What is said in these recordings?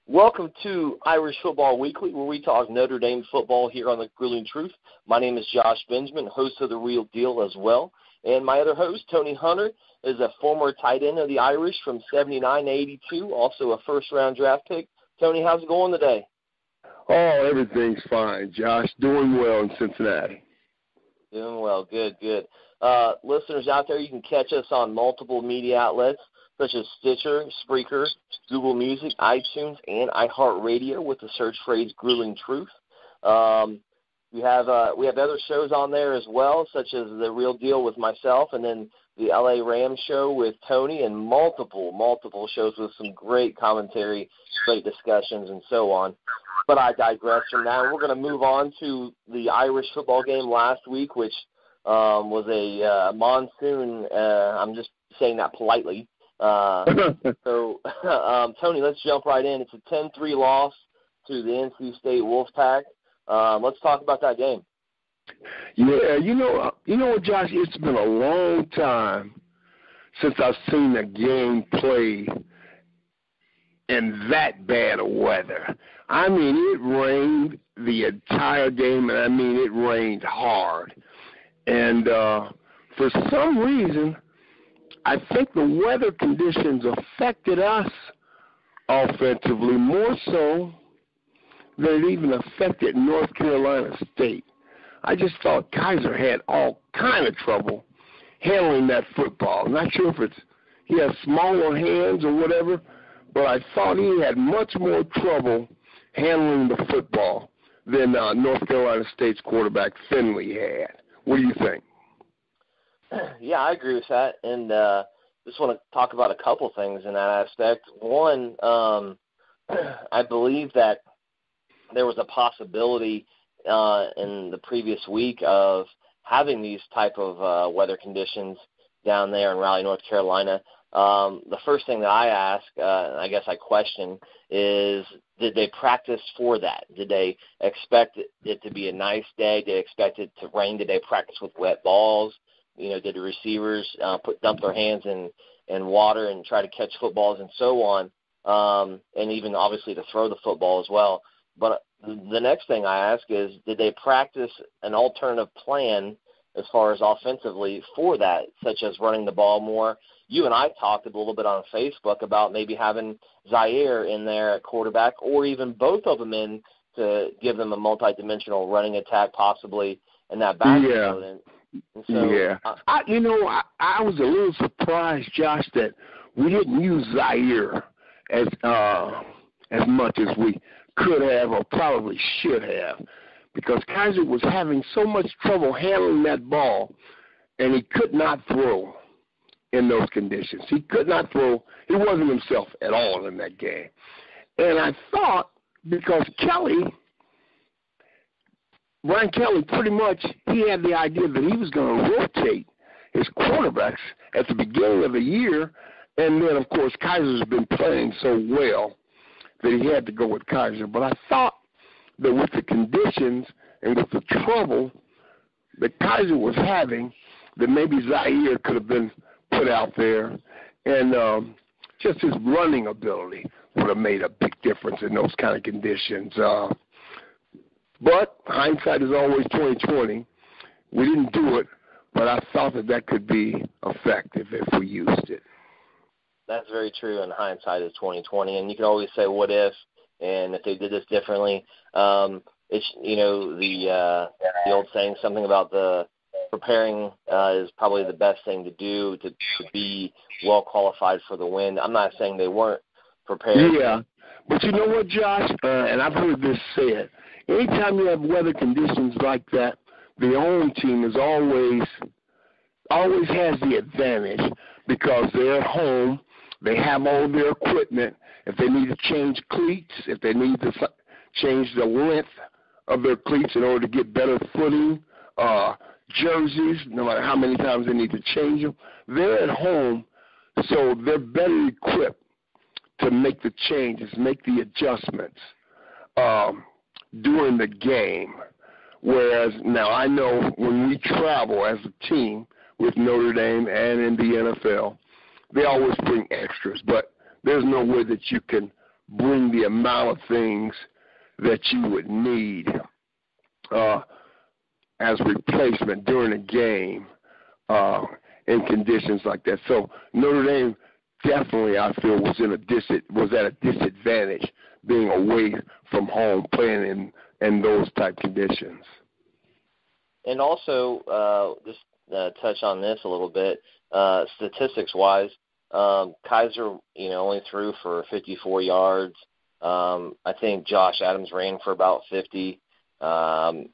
Welcome to Irish Football Weekly, where we talk Notre Dame football here on the Grueling Truth. My name is Josh Benjamin, host of The Real Deal as well. And my other host, Tony Hunter, is a former tight end of the Irish from 79 to 82, also a first-round draft pick. Tony, how's it going today? Oh, everything's fine, Josh. Doing well in Cincinnati. Doing well. Good. Listeners out there, you can catch us on multiple media outlets such as Stitcher, Spreaker, Google Music, iTunes, and iHeartRadio with the search phrase Grueling Truth. We have other shows on there as well, such as The Real Deal with myself, and then the LA Rams show with Tony, and multiple shows with some great commentary, great discussions, and so on. But I digress from that. We're going to move on to the Irish football game last week, which was a monsoon. I'm just saying that politely. So, Tony, let's jump right in. It's a 10-3 loss to the NC State Wolfpack. Let's talk about that game. Yeah, you know what, Josh? It's been a long time since I've seen a game played in that bad of weather. I mean, it rained the entire game, and I mean, it rained hard. And for some reason, I think the weather conditions affected us offensively more so than it even affected North Carolina State. I just thought Kaiser had all kind of trouble handling that football. I'm not sure if he has smaller hands or whatever, but I thought he had much more trouble handling the football than North Carolina State's quarterback Finley had. What do you think? Yeah, I agree with that, and just want to talk about a couple things in that aspect. One, I believe that there was a possibility in the previous week of having these type of weather conditions down there in Raleigh, North Carolina. The first thing that I ask, and I guess I question, is did they practice for that? Did they expect it to be a nice day? Did they expect it to rain? Did they practice with wet balls? Did the receivers dump their hands in water and try to catch footballs and so on, and even obviously to throw the football as well? But the next thing I ask is, did they practice an alternative plan as far as offensively for that, such as running the ball more? You and I talked a little bit on Facebook about maybe having Zaire in there at quarterback, or even both of them in to give them a multi-dimensional running attack possibly in that backfield. Yeah. And so, yeah. I was a little surprised, Josh, that we didn't use Zaire as much as we could have or probably should have, because Kaiser was having so much trouble handling that ball, and he could not throw in those conditions. He could not throw. He wasn't himself at all in that game. And I thought, because Brian Kelly pretty much, he had the idea that he was going to rotate his quarterbacks at the beginning of the year, and then, of course, Kaiser's been playing so well that he had to go with Kaiser. But I thought that with the conditions and with the trouble that Kaiser was having, that maybe Zaire could have been put out there, and just his running ability would have made a big difference in those kind of conditions. But hindsight is always 20/20. We didn't do it, but I thought that could be effective if we used it. That's very true, and hindsight is 20/20, and you can always say what if, and if they did this differently. It's the old saying, something about the preparing is probably the best thing to do to be well qualified for the win. I'm not saying they weren't prepared. Yeah, but you know what, Josh, and I've heard this said, anytime you have weather conditions like that, the home team is always has the advantage because they're at home. They have all their equipment. If they need to change cleats, if they need to change the length of their cleats in order to get better footing, jerseys, no matter how many times they need to change them, they're at home, so they're better equipped to make the changes, make the adjustments during the game. Whereas now I know when we travel as a team with Notre Dame and in the NFL, they always bring extras, but there's no way that you can bring the amount of things that you would need as replacement during a game in conditions like that. So Notre Dame definitely, I feel, was at a disadvantage being away from home, playing in those type conditions. And also, just touch on this a little bit, statistics-wise, Kaiser, only threw for 54 yards. I think Josh Adams ran for about 50. Kaiser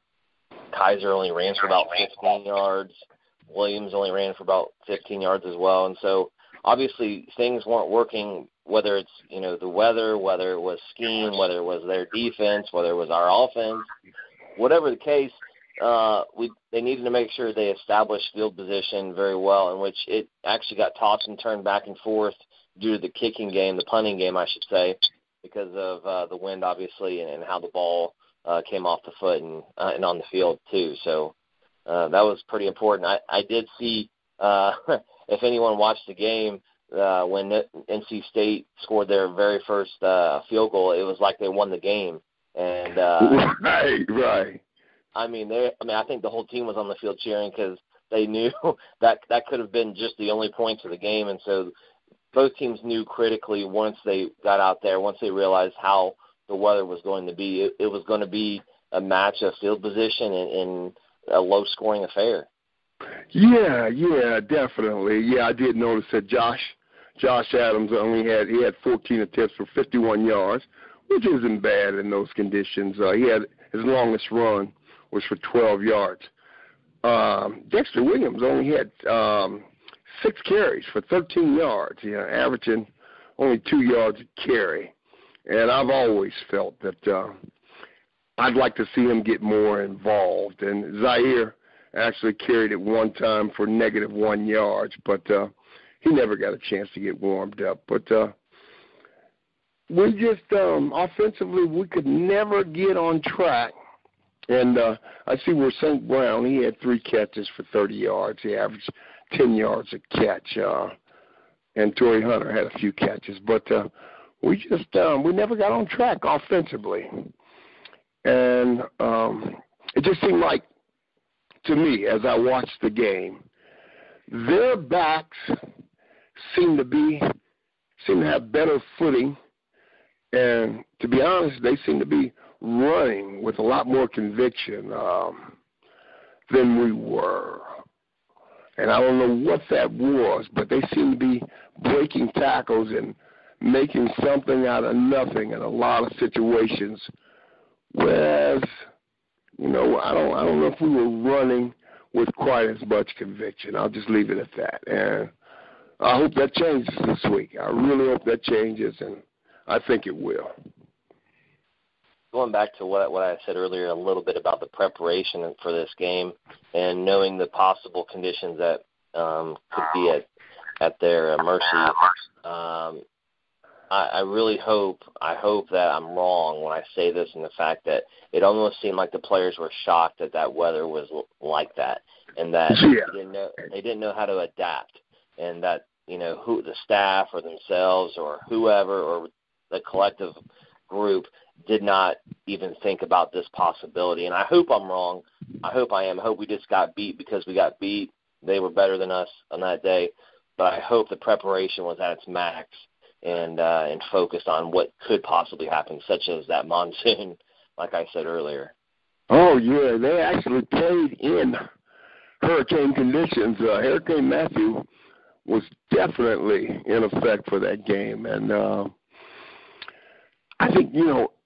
only ran for about 15 yards. Williams only ran for about 15 yards as well. And so, obviously, things weren't working, whether it's, the weather, whether it was scheme, whether it was their defense, whether it was our offense. Whatever the case, they needed to make sure they established field position very well, in which it actually got tossed and turned back and forth due to the kicking game, the punting game, I should say, because of the wind, obviously, and how the ball came off the foot and on the field, too. So that was pretty important. I did see, if anyone watched the game, when NC State scored their very first field goal, it was like they won the game. And right. I think the whole team was on the field cheering because they knew that could have been just the only points of the game. And so both teams knew critically once they got out there, once they realized how the weather was going to be, it was going to be a match of field position and a low-scoring affair. Yeah, definitely. Yeah, I did notice that Josh Adams he had 14 attempts for 51 yards, which isn't bad in those conditions. He had his longest run was for 12 yards. Dexter Williams only had 6 carries for 13 yards, averaging only 2 yards a carry. And I've always felt that I'd like to see him get more involved. And Zaire actually carried it one time for -1 yards, but he never got a chance to get warmed up. But we just offensively, we could never get on track. And I see where St. Brown, he had 3 catches for 30 yards. He averaged 10 yards a catch. And Torrey Hunter had a few catches. But we never got on track offensively. And it just seemed like, to me, as I watched the game, their backs seem to have better footing. And to be honest, they seem to be running with a lot more conviction than we were. And I don't know what that was, but they seem to be breaking tackles and making something out of nothing in a lot of situations. Whereas, I don't know if we were running with quite as much conviction. I'll just leave it at that. And I hope that changes this week. I really hope that changes, and I think it will. Going back to what I said earlier a little bit about the preparation for this game and knowing the possible conditions that could be at their mercy, I really hope that I'm wrong when I say this, in the fact that it almost seemed like the players were shocked that weather was like that, and that they didn't know how to adapt, and that who the staff or themselves or whoever or the collective group did not even think about this possibility. And I hope I'm wrong. I hope I am. I hope we just got beat because we got beat. They were better than us on that day, but I hope the preparation was at its max and focused on what could possibly happen, such as that monsoon, like I said earlier. Oh, yeah, they actually played in hurricane conditions. Hurricane Matthew was definitely in effect for that game. And I think,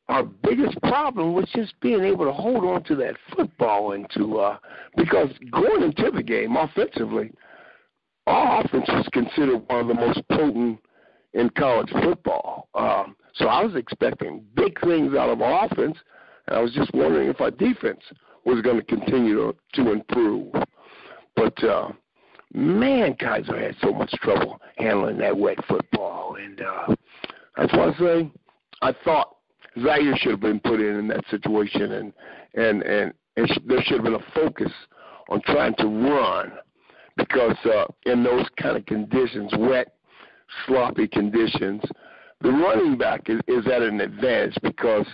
our biggest problem was just being able to hold on to that football because going into the game offensively, our offense was considered one of the most potent in college football. So I was expecting big things out of our offense, and I was just wondering if our defense was going to continue to improve. But, man, Kaiser had so much trouble handling that wet football. And that's why I say I thought Zaire should have been put in that situation, and there should have been a focus on trying to run because in those kind of conditions, wet, sloppy conditions, the running back is at an advantage because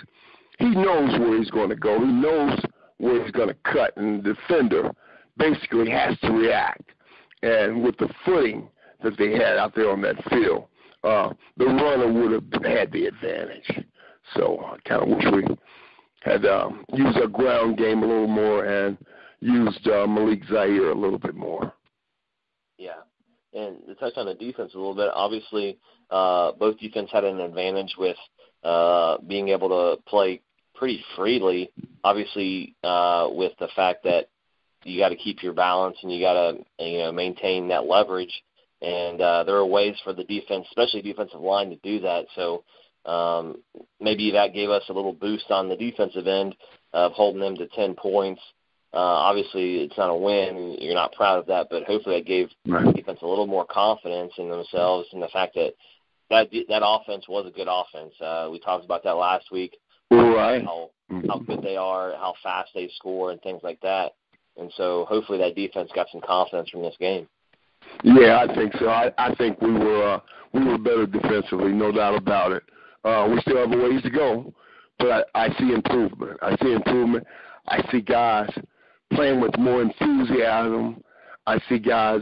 he knows where he's going to go. He knows where he's going to cut, and the defender basically has to react. And with the footing that they had out there on that field, the runner would have had the advantage. So I kind of wish we had used our ground game a little more and used Malik Zaire a little bit more. Yeah, and to touch on the defense a little bit, obviously both defense had an advantage with being able to play pretty freely, obviously with the fact that you got to keep your balance and you got to maintain that leverage. And there are ways for the defense, especially defensive line, to do that. So maybe that gave us a little boost on the defensive end of holding them to 10 points. Obviously, it's not a win. You're not proud of that, but hopefully that gave the defense a little more confidence in themselves and the fact that offense was a good offense. We talked about that last week, right? How good they are, how fast they score, and things like that. And so hopefully that defense got some confidence from this game. Yeah, I think so. I think we were better defensively, no doubt about it. We still have a ways to go, but I see improvement. I see guys playing with more enthusiasm. I see guys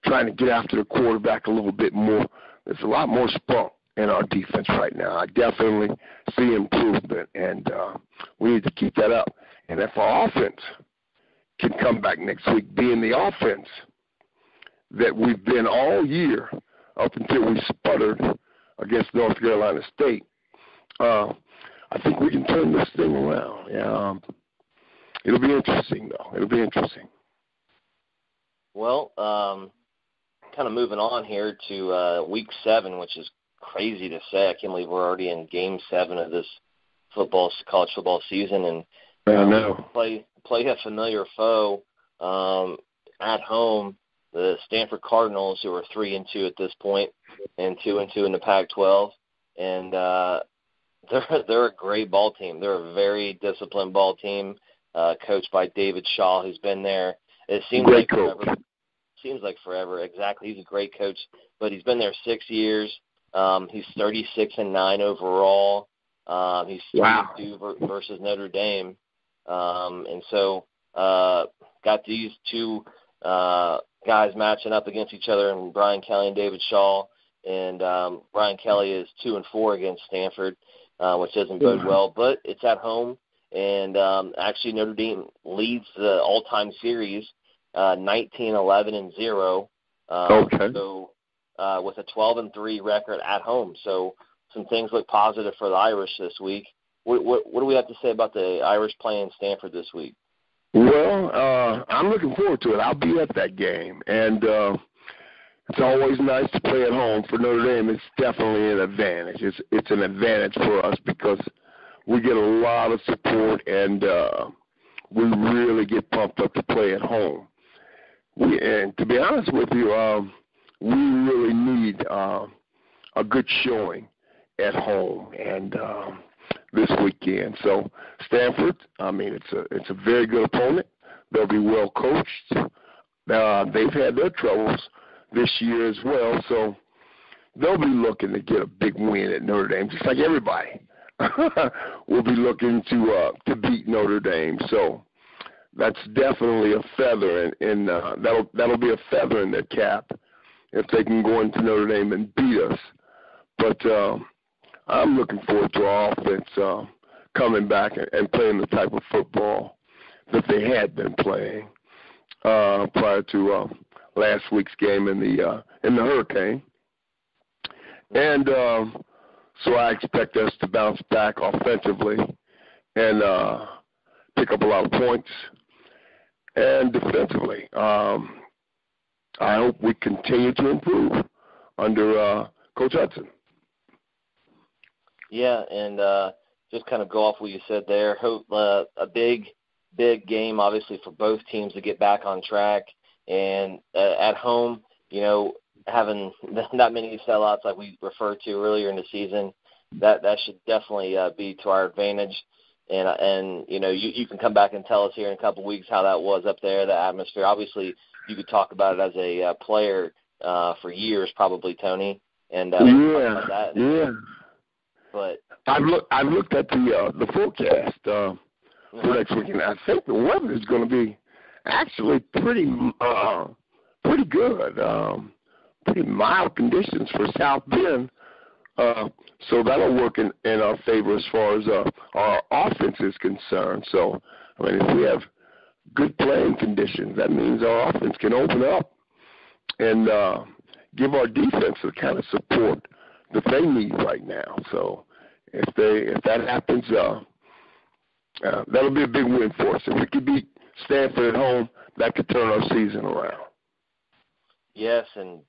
trying to get after the quarterback a little bit more. There's a lot more spunk in our defense right now. I definitely see improvement, and we need to keep that up. And if our offense can come back next week being the offense that we've been all year up until we sputtered against North Carolina State, I think we can turn this thing around. Yeah, it'll be interesting, though. It'll be interesting. Well, kind of moving on here to Week 7, which is crazy to say. I can't believe we're already in Game 7 of this college football season, and I know. Play a familiar foe at home. The Stanford Cardinals, who are 3-2 at this point, and 2-2 in the Pac-12, and they're a great ball team. They're a very disciplined ball team, coached by David Shaw, who's been there. It seems great like coach. forever. Seems like forever. Exactly, he's a great coach, but he's been there 6 years. He's 36-9 overall. He's 3-2 versus Notre Dame, and so got these two guys matching up against each other, and Brian Kelly and David Shaw. And Brian Kelly is 2-4 against Stanford, which doesn't bode well, but it's at home. And actually, Notre Dame leads the all-time series, 19-11-0. Okay. So with a 12-3 record at home. So some things look positive for the Irish this week. What do we have to say about the Irish playing Stanford this week? Well, I'm looking forward to it. I'll be at that game, and it's always nice to play at home for Notre Dame. It's definitely an advantage. It's an advantage for us because we get a lot of support, and we really get pumped up to play at home. And to be honest with you, we really need a good showing at home and this weekend. So Stanford, I mean, it's a very good opponent. They'll be well coached. They've had their troubles this year as well, so they'll be looking to get a big win at Notre Dame, just like everybody. We'll be looking to beat Notre Dame. So that's definitely a feather, and that'll be a feather in their cap if they can go into Notre Dame and beat us. But I'm looking forward to our offense coming back and playing the type of football that they had been playing prior to last week's game in the Hurricane. And so I expect us to bounce back offensively and pick up a lot of points. And defensively, I hope we continue to improve under Coach Hudson. Yeah, and just kind of go off what you said there. Hope a big game, obviously, for both teams to get back on track. And at home, having not many sellouts like we referred to earlier in the season, that should definitely be to our advantage. And you can come back and tell us here in a couple of weeks how that was up there, the atmosphere. Obviously, you could talk about it as a player for years, probably, Tony. and about that. Yeah. But I've looked at the forecast for next week, and I think the weather is going to be actually pretty good. Pretty mild conditions for South Bend. So that'll work in our favor as far as our offense is concerned. So, I mean, if we have good playing conditions, that means our offense can open up and give our defense the kind of support that they need right now. So if that happens, that'll be a big win for us. If we could beat Stanford at home, that could turn our season around. Yes, and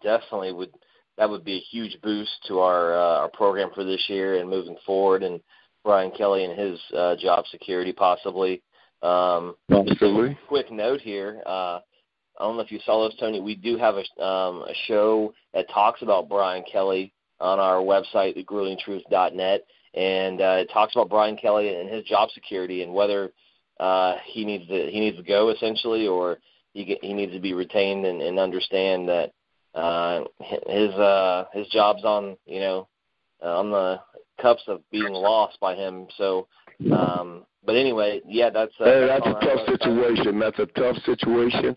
definitely that would be a huge boost to our program for this year and moving forward, and Brian Kelly and his job security possibly. Absolutely. Just a quick note here. I don't know if you saw this, Tony. We do have a show that talks about Brian Kelly on our website, thegruelingtruth.net, and it talks about Brian Kelly and his job security and whether he needs to go essentially, or he needs to be retained and understand that his job's on on the cups of being lost by him. So, but anyway, yeah, that's a tough situation. That's a tough situation,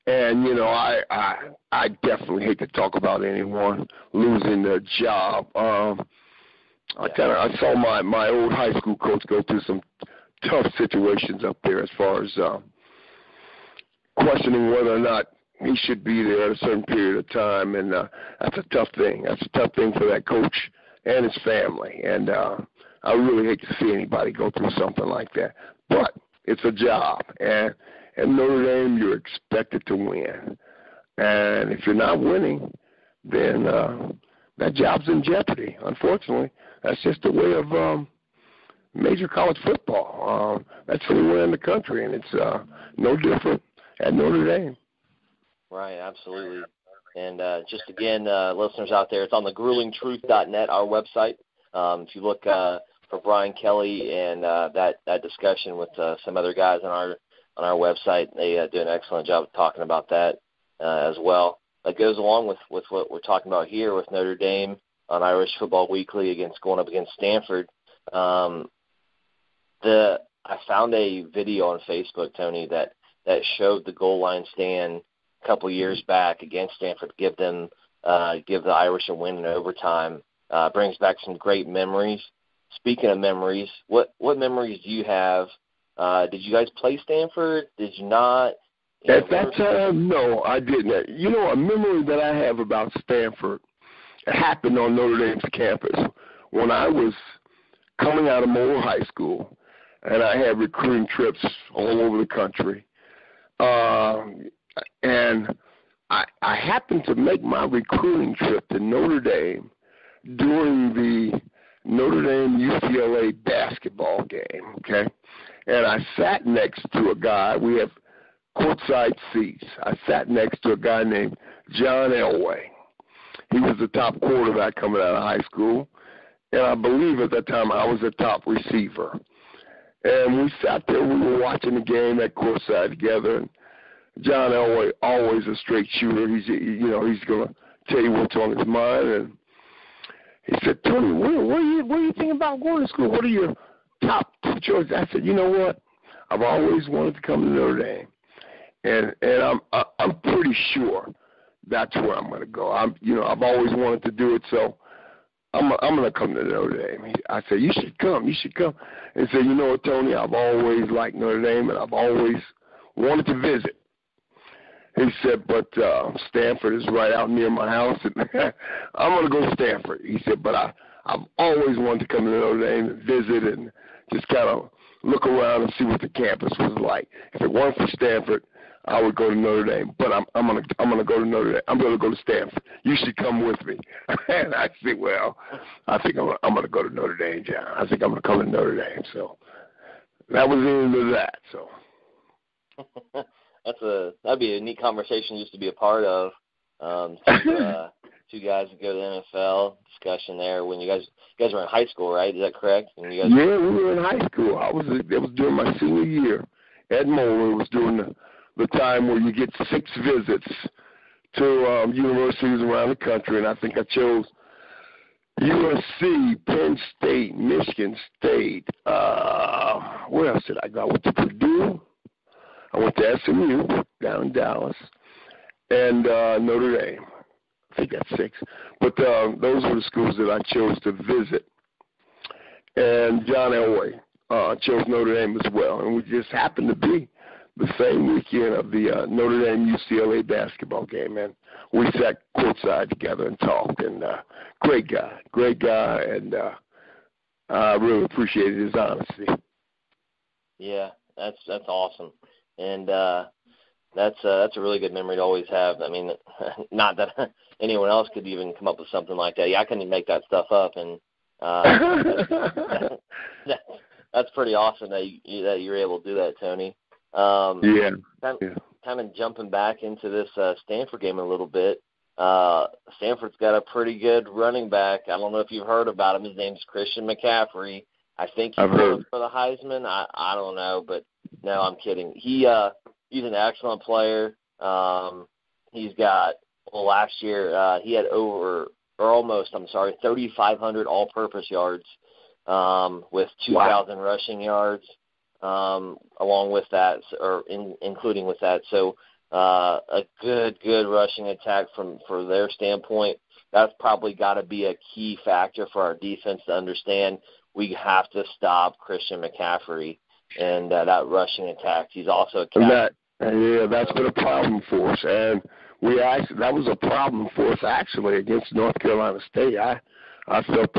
and I definitely hate to talk about anyone losing their job. I saw my old high school coach go through some tough situations up there as far as questioning whether or not he should be there at a certain period of time, and that's a tough thing. That's a tough thing for that coach and his family, and I really hate to see anybody go through something like that. But it's a job, and at Notre Dame, you're expected to win. And if you're not winning, then that job's in jeopardy, unfortunately. That's just the way of major college football. That's anywhere in the country, and it's no different at Notre Dame. Right, absolutely. And just again, listeners out there, it's on thegruelingtruth.net, our website. If you look for Brian Kelly and that discussion with some other guys on our website, they do an excellent job of talking about that as well. That goes along with what we're talking about here with Notre Dame on Irish Football Weekly going up against Stanford. I found a video on Facebook, Tony, that showed the goal line stand a couple years back against Stanford, give the Irish a win in overtime. Brings back some great memories. Speaking of memories, what memories do you have? Did you guys play Stanford? Did you not? At that time, no, I didn't. A memory that I have about Stanford, it happened on Notre Dame's campus when I was coming out of Moore High School, and I had recruiting trips all over the country. And I happened to make my recruiting trip to Notre Dame during the Notre Dame-UCLA basketball game, okay? And I sat next to a guy. We have courtside seats. I sat next to a guy named John Elway. He was the top quarterback coming out of high school, and I believe at that time I was the top receiver. And we sat there. We were watching the game at courtside together, and John Elway, always a straight shooter. He's going to tell you what's on his mind. And he said, Tony, what do you think about going to school? What are your top choices? I said, you know what? I've always wanted to come to Notre Dame, and I'm pretty sure that's where I'm going to go. I've always wanted to do it, so I'm going to come to Notre Dame. I said, you should come. You should come. And he said, you know what, Tony? I've always liked Notre Dame, and I've always wanted to visit. He said, but Stanford is right out near my house, and I'm going to go to Stanford. He said, but I've always wanted to come to Notre Dame and visit and just kind of look around and see what the campus was like. If it weren't for Stanford, I would go to Notre Dame, but I'm going to go to Notre Dame. I'm going to go to Stanford. You should come with me. And I said, well, I think I'm going to go to Notre Dame, John. I think I'm going to come to Notre Dame. So that was the end of that. So. That'd be a neat conversation just to be a part of. Two guys that go to the NFL discussion there when you guys were in high school, right? Is that correct? Yeah, we were in high school. It was during my senior year at Moeller. It was during the time where you get 6 visits to universities around the country, and I think I chose USC, Penn State, Michigan State. Where else did I go? I went to Purdue. I went to SMU down in Dallas, and Notre Dame. I think that's 6. But those were the schools that I chose to visit. And John Elway chose Notre Dame as well. And we just happened to be the same weekend of the Notre Dame-UCLA basketball game. And we sat courtside together and talked. And great guy. And I really appreciated his honesty. Yeah, that's awesome. And that's a really good memory to always have. I mean, not that anyone else could even come up with something like that. Yeah, I couldn't make that stuff up, and that's pretty awesome that you're able to do that, Tony. Kind of jumping back into this Stanford game a little bit. Stanford's got a pretty good running back. I don't know if you've heard about him. His name's Christian McCaffrey. I think he's going for the Heisman. I don't know, but no, I'm kidding. He's an excellent player. He's got last year he had almost 3,500 all-purpose yards with 2,000 rushing yards along with that, or including with that. So a good rushing attack for their standpoint. That's probably got to be a key factor for our defense to understand. We have to stop Christian McCaffrey and that rushing attack. He's also a captain. That's been a problem for us, and that was a problem for us actually against North Carolina State. I felt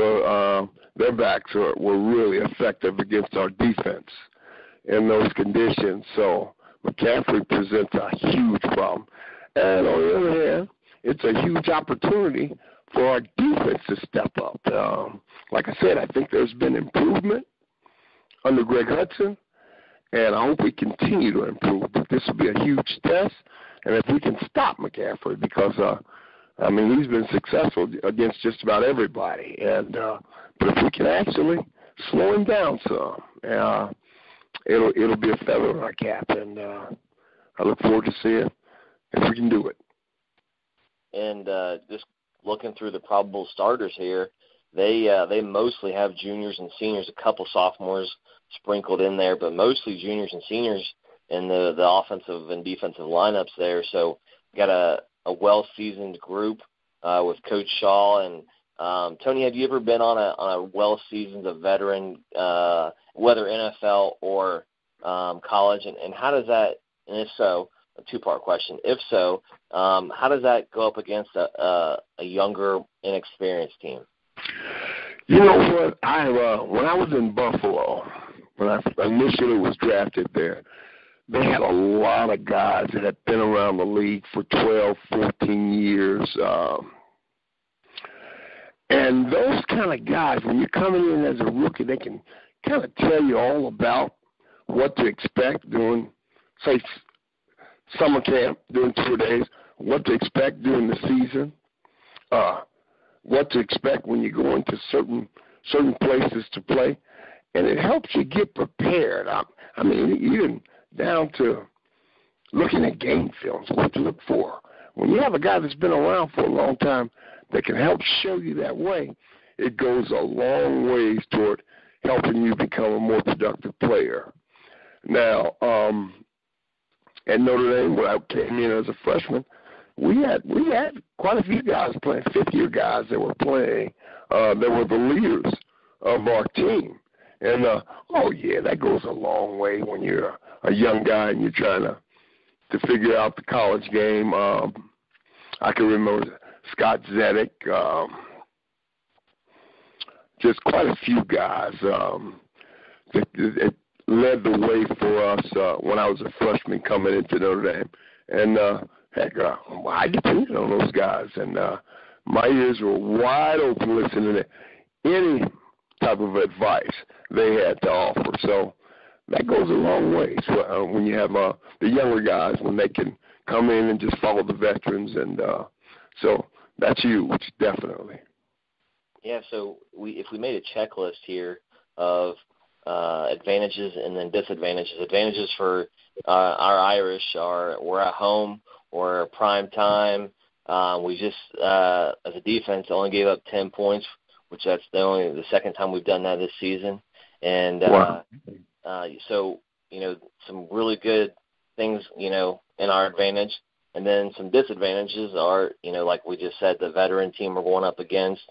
their backs were really effective against our defense in those conditions. So McCaffrey presents a huge problem, and on the other hand, it's a huge opportunity for our defense to step up. Like I said, I think there's been improvement under Greg Hudson, and I hope we continue to improve. But this will be a huge test, and if we can stop McCaffrey, because he's been successful against just about everybody. And but if we can actually slow him down some, it'll be a feather in our cap, and I look forward to seeing if we can do it. And just looking through the probable starters here, they mostly have juniors and seniors, a couple sophomores sprinkled in there, but mostly juniors and seniors in the offensive and defensive lineups there. So got a well-seasoned group with Coach Shaw. And Tony, have you ever been on a well-seasoned, a veteran, whether NFL or college? And how does that, and if so, a two-part question. If so, how does that go up against a younger, inexperienced team? You know what? When I was in Buffalo, when I initially was drafted there, they had a lot of guys that had been around the league for 12, 14 years. And those kind of guys, when you're coming in as a rookie, they can kind of tell you all about what to expect during, say, summer camp, during 2 days, what to expect during the season, what to expect when you go into certain places to play, and it helps you get prepared. I mean, even down to looking at game films, what to look for. When you have a guy that's been around for a long time that can help show you that way, it goes a long ways toward helping you become a more productive player. Now, at Notre Dame, when I came in as a freshman, we had quite a few guys playing, fifth-year guys that were playing. They were the leaders of our team. And, that goes a long way when you're a young guy and you're trying to figure out the college game. I can remember Scott Zedek, just quite a few guys that led the way for us when I was a freshman coming into Notre Dame. And, I depended on those guys. And my ears were wide open listening to any type of advice they had to offer. So that goes a long way when you have the younger guys, when they can come in and just follow the veterans. And so that's huge, definitely. Yeah, so if we made a checklist here of advantages and then disadvantages. Advantages for our Irish are we're at home, we're prime time, We just, as a defense, only gave up 10 points, which that's the second time we've done that this season. And wow. so, some really good things, in our advantage. And then some disadvantages are, like we just said, the veteran team we're going up against,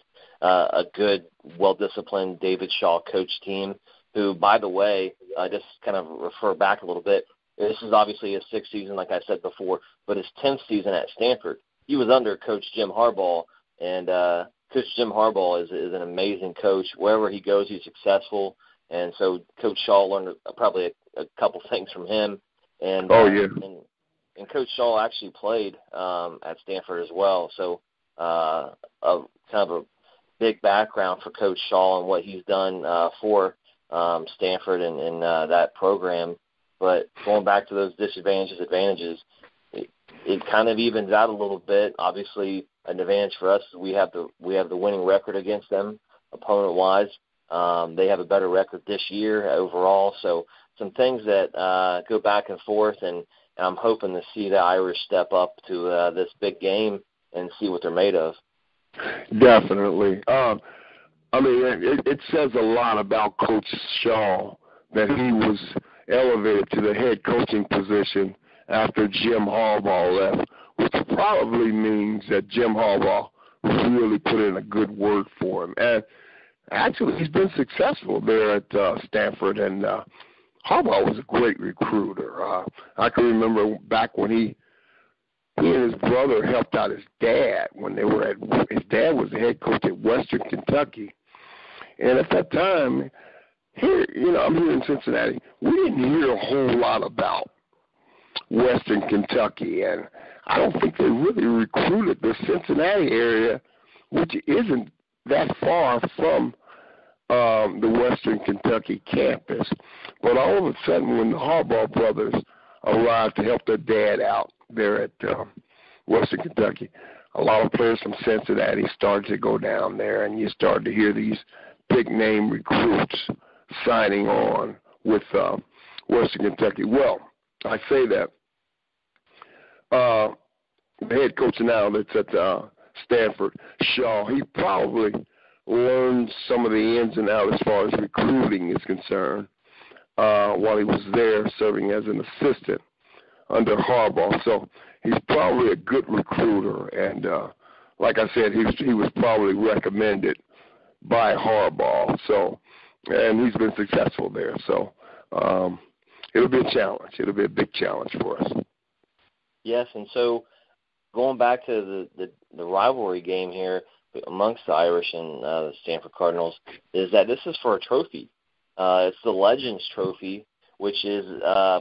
a good, well-disciplined David Shaw coach team who, by the way, just kind of refer back a little bit, this is obviously his 6th season, like I said before, but his 10th season at Stanford. He was under Coach Jim Harbaugh, and Coach Jim Harbaugh is an amazing coach. Wherever he goes, he's successful. And so Coach Shaw learned probably a couple things from him. And, and Coach Shaw actually played at Stanford as well. So kind of a big background for Coach Shaw and what he's done for Stanford and that program. But going back to those advantages, it kind of evens out a little bit. Obviously, an advantage for us is we have the winning record against them, opponent-wise. They have a better record this year overall. So some things that go back and forth, and I'm hoping to see the Irish step up to this big game and see what they're made of. Definitely. It says a lot about Coach Shaw that he was elevated to the head coaching position after Jim Harbaugh left, which probably means that Jim Harbaugh really put in a good word for him. And actually, he's been successful there at Stanford, and Harbaugh was a great recruiter. I can remember back when he and his brother helped out his dad when they were his dad was the head coach at Western Kentucky. And at that time, here, I'm here in Cincinnati, we didn't hear a whole lot about Western Kentucky, and I don't think they really recruited the Cincinnati area, which isn't that far from the Western Kentucky campus. But all of a sudden, when the Harbaugh brothers arrived to help their dad out there at Western Kentucky, a lot of players from Cincinnati started to go down there, and you started to hear these big-name recruits signing on with Western Kentucky. Well, I say that the head coach now that's at Stanford, Shaw, he probably learned some of the ins and outs as far as recruiting is concerned while he was there serving as an assistant under Harbaugh. So he's probably a good recruiter, and like I said, he was probably recommended by Harbaugh. So, and he's been successful there. So it'll be a challenge. It'll be a big challenge for us. Yes, and so going back to the rivalry game here amongst the Irish and the Stanford Cardinals is that this is for a trophy. It's the Legends Trophy, which is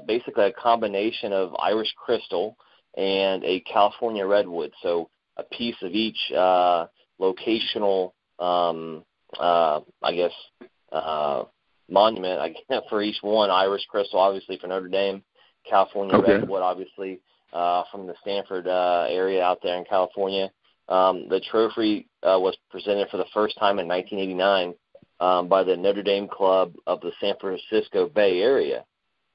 basically a combination of Irish Crystal and a California Redwood. So a piece of each locational, monument for each one. Irish Crystal, obviously, for Notre Dame. California Redwood, obviously, from the Stanford area out there in California. The trophy was presented for the first time in 1989 by the Notre Dame Club of the San Francisco Bay Area.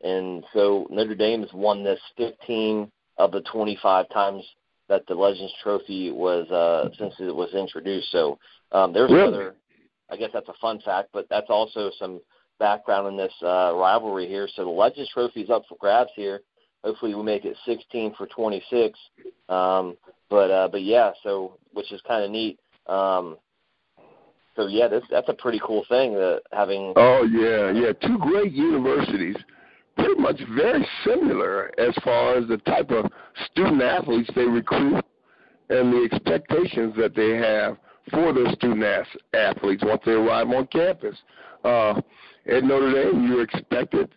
And so Notre Dame has won this 15 of the 25 times that the Legends Trophy was since it was introduced. So there's another, I guess that's a fun fact, but that's also some background in this rivalry here. So the Legends Trophy is up for grabs here. Hopefully we make it 16 for 26. But yeah, so which is kind of neat. So yeah, that's a pretty cool thing that having. Oh yeah, two great universities, pretty much very similar as far as the type of student athletes they recruit and the expectations that they have for those student athletes once they arrive on campus. At Notre Dame, you're expected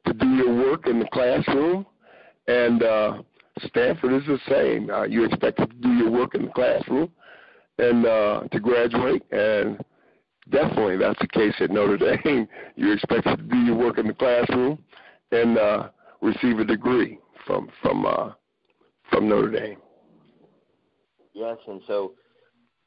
to do your work in the classroom, and Stanford is the same. You're expected to do your work in the classroom and to graduate, and definitely that's the case at Notre Dame. You're expected to do your work in the classroom and receive a degree from Notre Dame. Yes, and so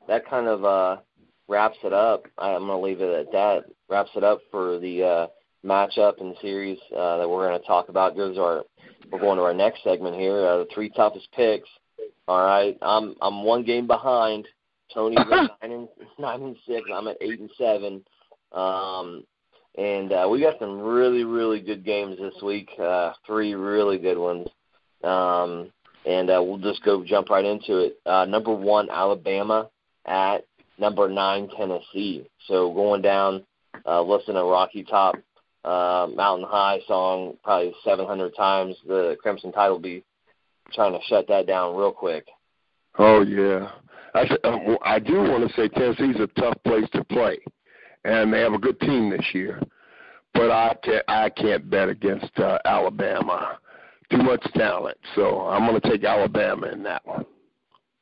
that kind of wraps it up. I'm going to leave it at that. Wraps it up for the matchup and series that we're going to talk about. We're going to our next segment here, the three toughest picks. All right, I'm one game behind. Tony's at 9-6. I'm at 8-7. And we got some really, really good games this week. 3 really good ones. And we'll just jump right into it. Number 1, Alabama at number 9, Tennessee. So going down, listen to Rocky Top Mountain High song probably 700 times. The Crimson Tide will be trying to shut that down real quick. Oh, yeah. I do want to say Tennessee's a tough place to play, and they have a good team this year. But I can't bet against Alabama. Too much talent. So I'm going to take Alabama in that one.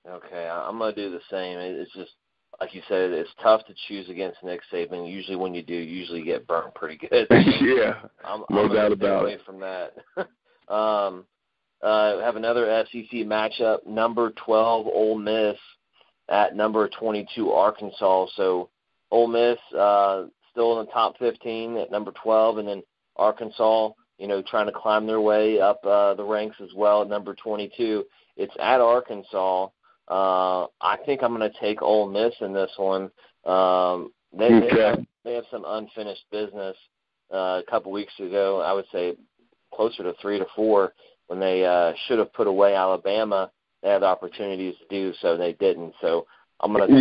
Okay, I'm going to do the same. It's just, like you said, it's tough to choose against Nick Saban. Usually when you do, you get burnt pretty good. Yeah, no doubt about away it. from that. Have another SEC matchup, number 12, Ole Miss at number 22, Arkansas. So Ole Miss still in the top 15 at number 12, and then Arkansas, trying to climb their way up the ranks as well at number 22. It's at Arkansas. I think I'm going to take Ole Miss in this one. They have some unfinished business. A couple weeks ago, I would say closer to 3 to 4, when they should have put away Alabama. They had the opportunities to do so, they didn't. So I'm going to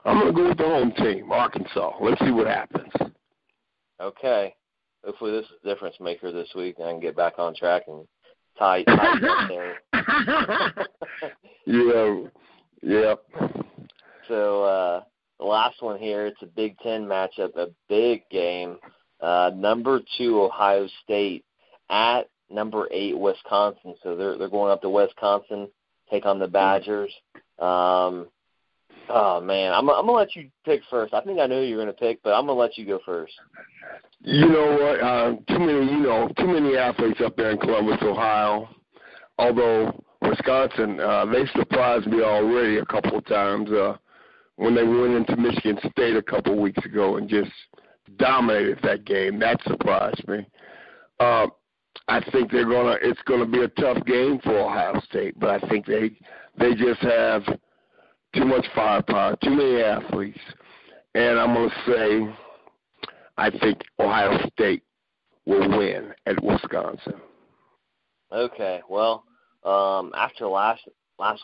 I'm going to go with the home team, Arkansas. Let's see what happens. Okay. Hopefully this is a difference maker this week, and I can get back on track and tie that there. Yeah. So the last one here, it's a Big Ten matchup, a big game. Number 2, Ohio State at number 8, Wisconsin. So they're going up to Wisconsin, take on the Badgers. Oh, man, I'm going to let you pick first. I think I know who you're going to pick, but I'm going to let you go first. You know what? Too many athletes up there in Columbus, Ohio. Although Wisconsin, they surprised me already a couple of times when they went into Michigan State a couple of weeks ago and just dominated that game. That surprised me. I think it's gonna be a tough game for Ohio State, but I think they just have too much firepower, too many athletes, and I'm gonna say I think Ohio State will win at Wisconsin. Okay, well, after last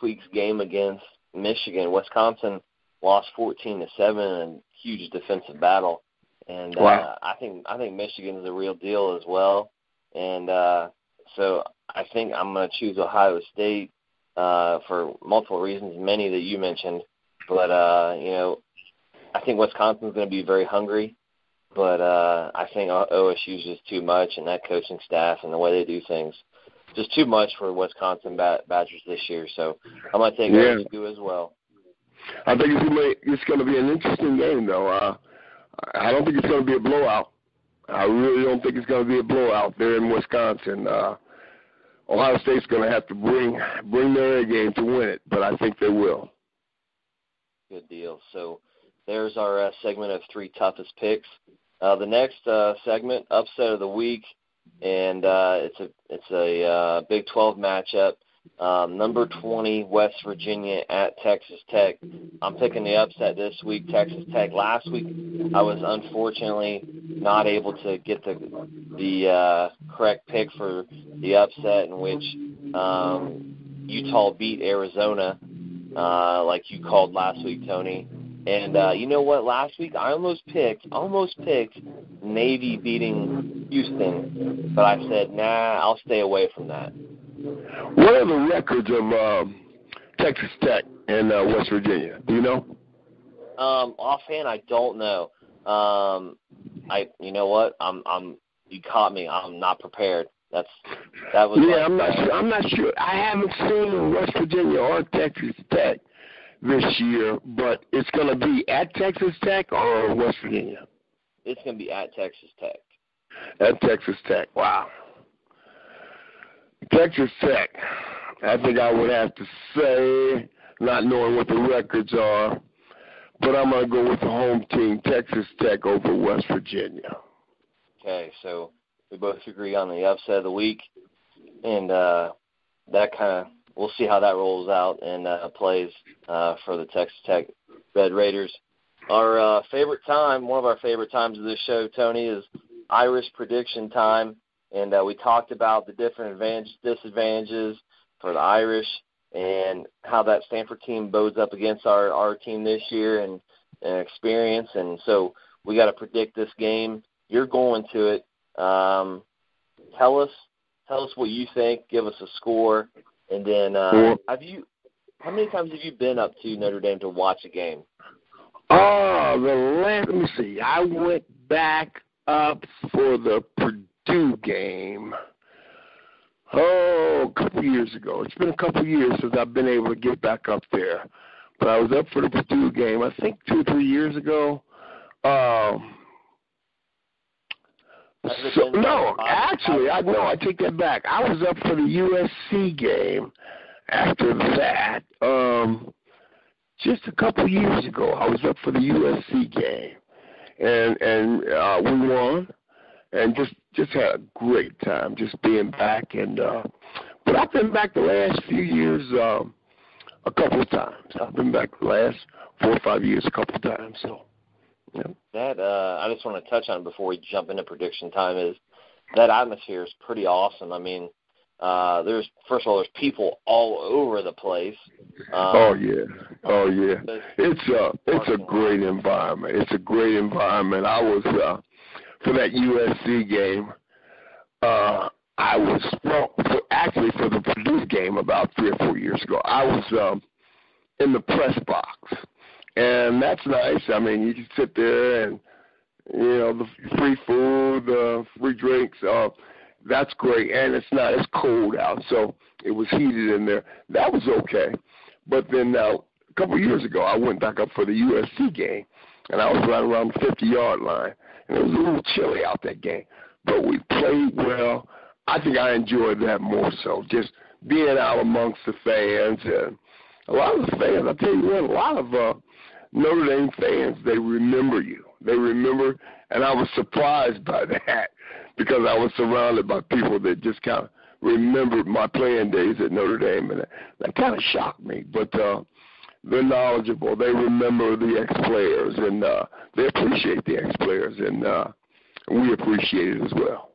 week's game against Michigan, Wisconsin lost 14-7 in a huge defensive battle, and wow. I think Michigan is the real deal as well, and so I think I'm going to choose Ohio State for multiple reasons, many that you mentioned, but I think Wisconsin's going to be very hungry. But I think OSU's just too much, and that coaching staff and the way they do things, just too much for Wisconsin Badgers this year. So I'm going to take OSU as well. I think it's going to be an interesting game, though. I don't think it's going to be a blowout. I really don't think it's going to be a blowout there in Wisconsin. Ohio State's going to have to bring their A game to win it, but I think they will. Good deal. So there's our segment of 3 toughest picks. The next segment, upset of the week, and it's a Big 12 matchup. Number 20, West Virginia at Texas Tech. I'm picking the upset this week, Texas Tech. Last week, I was unfortunately not able to get the correct pick for the upset in which Utah beat Arizona, like you called last week, Tony. And you know what? Last week I almost picked Navy beating Houston, but I said, nah, I'll stay away from that. What are the records of Texas Tech and West Virginia? Do you know? Offhand, I don't know. You know what? You caught me. I'm not prepared. That was. Yeah, I'm not sure. I haven't seen West Virginia or Texas Tech this year, but it's going to be at Texas Tech or West Virginia? It's going to be at Texas Tech. At Texas Tech, wow. Texas Tech, I think I would have to say, not knowing what the records are, but I'm going to go with the home team, Texas Tech over West Virginia. Okay, so we both agree on the upset of the week. and that kind of we'll see how that rolls out and plays for the Texas Tech Red Raiders. Our favorite time, one of our favorite times of this show, Tony, is Irish prediction time, and we talked about the different disadvantages for the Irish and how that Stanford team bodes up against our team this year and experience. And so we got to predict this game. You're going to it. Tell us what you think. Give us a score, and then how many times have you been up to Notre Dame to watch a game? Let me see. I went back up for the Purdue game. A couple years ago. It's been a couple years since I've been able to get back up there. But I was up for the Purdue game, I think 2 or 3 years ago. I take that back. I was up for the USC game after that. Just a couple years ago, I was up for the USC game. And we won. And just had a great time just being back. And but I've been back the last few years a couple of times. I've been back the last 4 or 5 years a couple of times. So, yeah. That I just want to touch on before we jump into prediction time is that atmosphere is pretty awesome. I mean, there's people all over the place. Oh yeah. It's a great environment. It's a great environment. I was for that USC game. I was actually for the Purdue game about 3 or 4 years ago. I was in the press box, and that's nice. I mean, you can sit there and the free food, the free drinks. That's great, and it's cold out, so it was heated in there. That was okay. But then a couple of years ago, I went back up for the USC game, and I was right around the 50-yard line, and it was a little chilly out that game. But we played well. I think I enjoyed that more so, just being out amongst the fans. And a lot of the fans, I tell you what, a lot of Notre Dame fans, they remember you. They remember, and I was surprised by that because I was surrounded by people that just kind of remembered my playing days at Notre Dame, and that kind of shocked me. But they're knowledgeable. They remember the ex-players, and they appreciate the ex-players, and we appreciate it as well.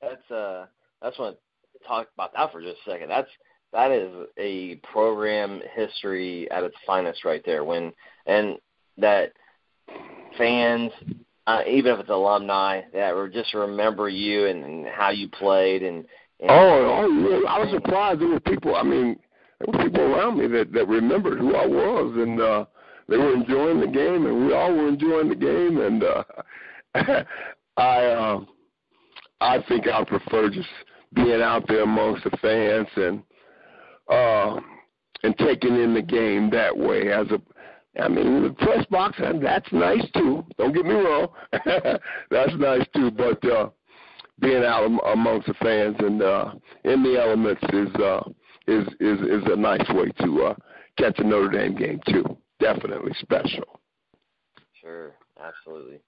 That's what talk about that for just a second. That is a program history at its finest right there. And that fans, even if it's alumni, that just remember you and how you played. And yeah. I was surprised. There were people. I mean, there were people around me that remembered who I was, and they were enjoying the game, and we all were enjoying the game. And I think I prefer just being out there amongst the fans and taking in the game that way. The press box, that's nice too. Don't get me wrong, that's nice too. But being out amongst the fans and in the elements is a nice way to catch a Notre Dame game too. Definitely special. Sure, absolutely.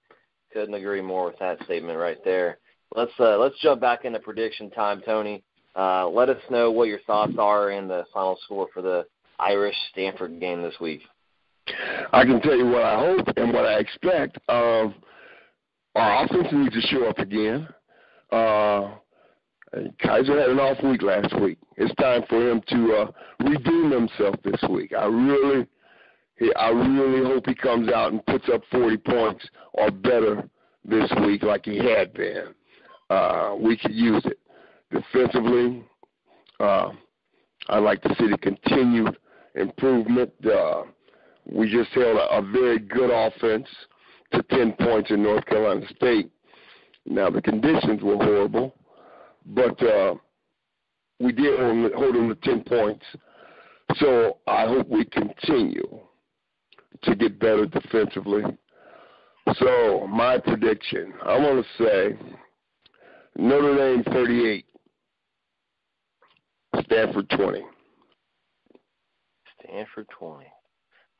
Couldn't agree more with that statement right there. Let's jump back into prediction time, Tony. Let us know what your thoughts are in the final score for the Irish-Stanford game this week. I can tell you what I hope and what I expect. Our offense needs to show up again. Kaiser had an off week last week. It's time for him to redeem himself this week. I really hope he comes out and puts up 40 points or better this week like he had been. We could use it. Defensively, I'd like to see the continued improvement. We just held a very good offense to 10 points in North Carolina State. Now, the conditions were horrible, but we did hold them to 10 points. So I hope we continue to get better defensively. So my prediction, I want to say Notre Dame 38, Stanford 20. Stanford 20.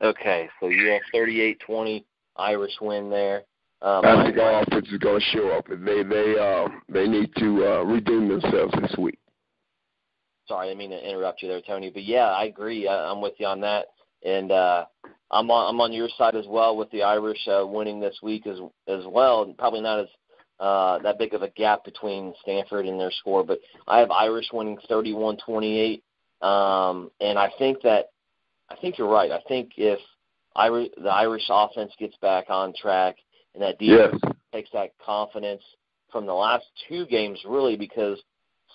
Okay, so you have 38-20 Irish win there. I think our offense is going to show up, and they need to redeem themselves this week. Sorry, I didn't mean to interrupt you there, Tony. But, yeah, I agree. I'm with you on that. And I'm on your side as well with the Irish winning this week as well. Probably not as that big of a gap between Stanford and their score, but I have Irish winning 31-28. And I think you're right. I think if the Irish offense gets back on track and that defense takes that confidence from the last two games, really, because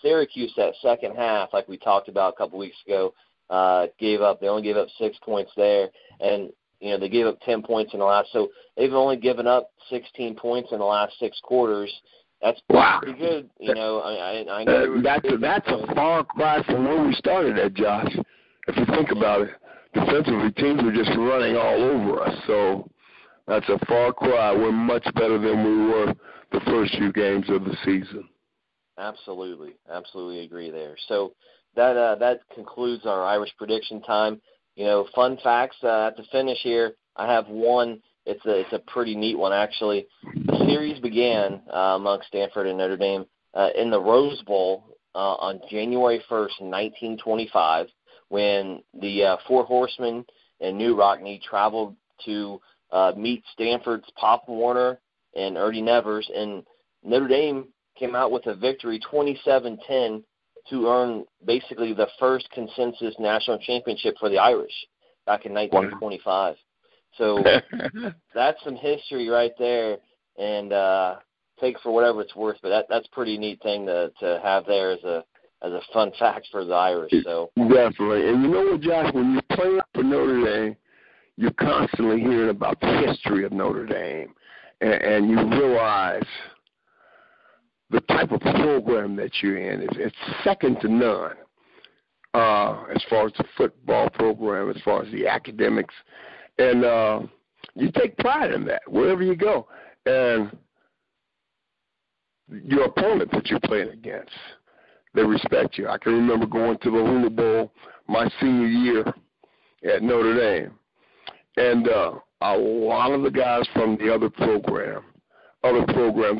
Syracuse that second half, like we talked about a couple weeks ago, gave up. They only gave up 6 points there, and they gave up 10 points in the last. So they've only given up 16 points in the last 6 quarters. That's pretty good. I know that's a far cry from where we started at, Josh. If you think about it, defensively, teams were just running all over us. So that's a far cry. We're much better than we were the first few games of the season. Absolutely agree there. So that concludes our Irish prediction time. Fun facts at the finish here. I have one. It's a pretty neat one, actually. The series began amongst Stanford and Notre Dame in the Rose Bowl on January 1st, 1925, when the Four Horsemen and New Rockne traveled to meet Stanford's Pop Warner and Ernie Nevers, and Notre Dame came out with a victory 27-10 to earn basically the first consensus national championship for the Irish back in 1925. So that's some history right there, and take it for whatever it's worth. But that's a pretty neat thing to have there as a fun fact for the Irish. So definitely, and you know what, Josh? When you're playing for Notre Dame, you're constantly hearing about the history of Notre Dame, and you realize the type of program that you're in it's second to none as far as the football program, as far as the academics. And you take pride in that wherever you go. And your opponent that you're playing against, they respect you. I can remember going to the Hula Bowl my senior year at Notre Dame. And a lot of the guys from the other programs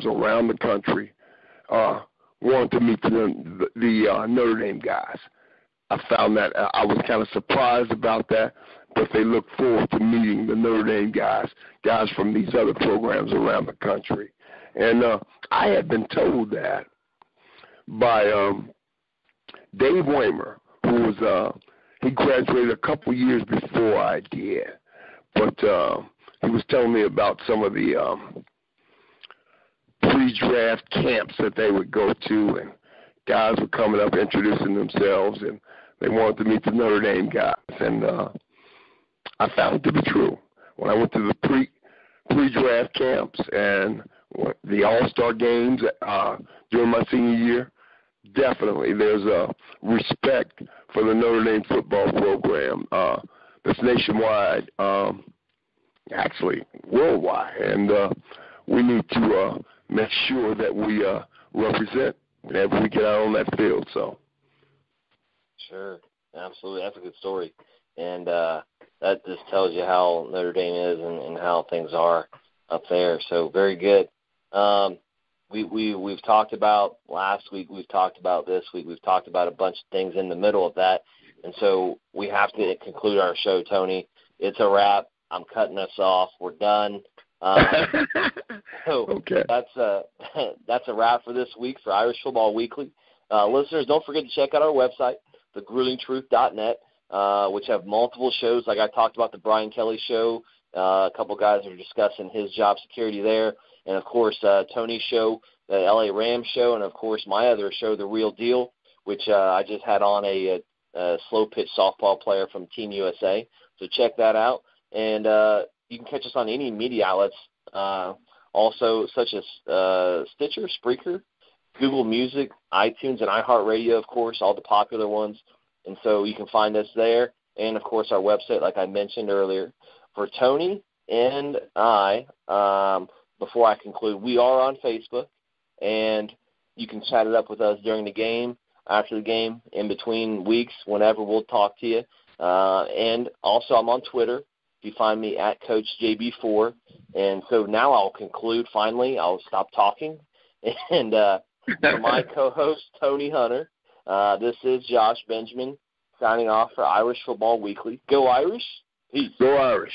around the country wanted to meet the Notre Dame guys. I found that I was kind of surprised about that, but they look forward to meeting the Notre Dame guys from these other programs around the country. And I had been told that by Dave Waymer, who was he graduated a couple years before I did, but he was telling me about some of the pre-draft camps that they would go to, and guys were coming up introducing themselves, and they wanted to meet the Notre Dame guys, and I found it to be true. When I went to the pre-draft camps and the all-star games during my senior year, definitely there's a respect for the Notre Dame football program that's nationwide, actually worldwide, and we need to make sure that we represent whenever we get out on that field. So, sure, absolutely, that's a good story, and that just tells you how Notre Dame is and how things are up there. So very good. We've talked about last week. We've talked about this week. We've talked about a bunch of things in the middle of that, and so we have to conclude our show, Tony. It's a wrap. I'm cutting us off. We're done. So okay. That's a wrap for this week for Irish Football Weekly. Listeners, don't forget to check out our website, thegruelingtruth.net, which have multiple shows. Like I talked about the Brian Kelly show. A couple guys are discussing his job security there. And, of course, Tony's show, the LA Rams show, and, of course, my other show, The Real Deal, which I just had on a slow-pitch softball player from Team USA. So check that out. And you can catch us on any media outlets, also such as Stitcher, Spreaker, Google Music, iTunes, and iHeartRadio, of course, all the popular ones. And so you can find us there. And, of course, our website, like I mentioned earlier. For Tony and I, before I conclude, we are on Facebook, and you can chat it up with us during the game, after the game, in between weeks, whenever we'll talk to you. And also I'm on Twitter. You find me at CoachJB4. And so now I'll conclude finally. I'll stop talking. And for my co-host, Tony Hunter, This is Josh Benjamin signing off for Irish Football Weekly. Go Irish. Peace. Go Irish.